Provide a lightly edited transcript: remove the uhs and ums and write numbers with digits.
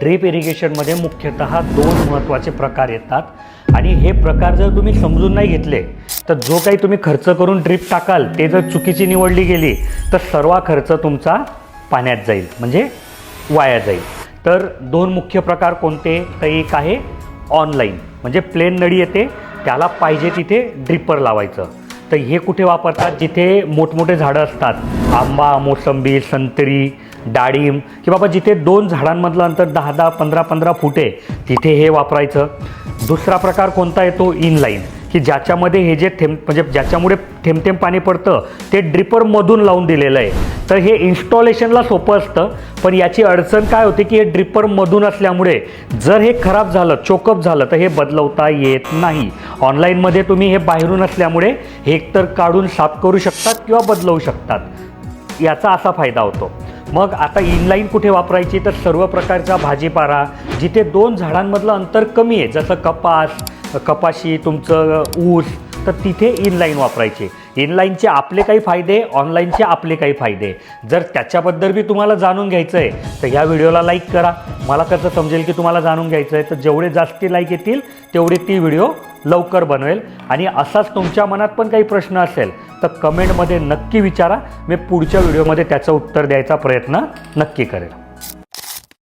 Drip इरिगेशनमध्ये मुख्यतः दोन महत्त्वाचे प्रकार येतात आणि हे प्रकार जर तुम्ही समजून नाही घेतले तर जो काही तुम्ही खर्च करून ड्रीप टाकाल ते जर चुकीची निवडली गेली तर सर्व खर्च तुमचा पाण्यात जाईल, म्हणजे वाया जाईल. तर दोन मुख्य प्रकार कोणते? तर एक आहे ऑनलाईन, म्हणजे प्लेन नळी येते त्याला पाहिजे तिथे ड्रिपर लावायचं. तर हे कुठे वापरतात? जिथे मोठमोठे झाडं असतात, आंबा, मोसंबी, संत्री, डाळिंब, की बाबा जिथे दोन झाडांमधलं अंतर 10-10, 15-15 फूट आहे तिथे हे वापरायचं. दुसरा प्रकार कोणता येतो? इनलाईन, की ज्याच्यामध्ये हे जे म्हणजे ज्याच्यामुळे थेंब पाणी पडतं ते ड्रिपरमधून लावून दिलेलं आहे. तर हे इन्स्टॉलेशनला सोपं असतं, पण याची अडचण काय होते की हे ड्रिपरमधून असल्यामुळे जर हे खराब झालं, चोकअप झालं तर हे बदलवता येत नाही. ऑनलाईनमध्ये तुम्ही हे बाहेरून असल्यामुळे हे एकतर काढून साफ करू शकतात किंवा बदलवू शकतात, याचा असा फायदा होतो. मग आता इनलाईन कुठे वापरायची? तर सर्व प्रकारचा भाजीपाला जिथे दोन झाडांमधलं अंतर कमी आहे, जसं कपाशी, तुमचं ऊस, तर तिथे इनलाईन वापरायचे. इनलाईनचे आपले काही फायदे, ऑनलाईनचे आपले काही फायदे. जर त्याच्याबद्दल बी तुम्हाला जाणून घ्यायचं आहे तर ह्या व्हिडिओला लाईक करा. मला कसं समजेल की तुम्हाला जाणून घ्यायचं आहे? तर जेवढे जास्ती लाईक येतील तेवढे ती व्हिडिओ लवकर बनवेल. आणि असाच तुमच्या मनात पण काही प्रश्न असेल तर कमेंटमध्ये नक्की विचारा. मी पुढच्या व्हिडिओमध्ये त्याचं उत्तर द्यायचा प्रयत्न नक्की करेल.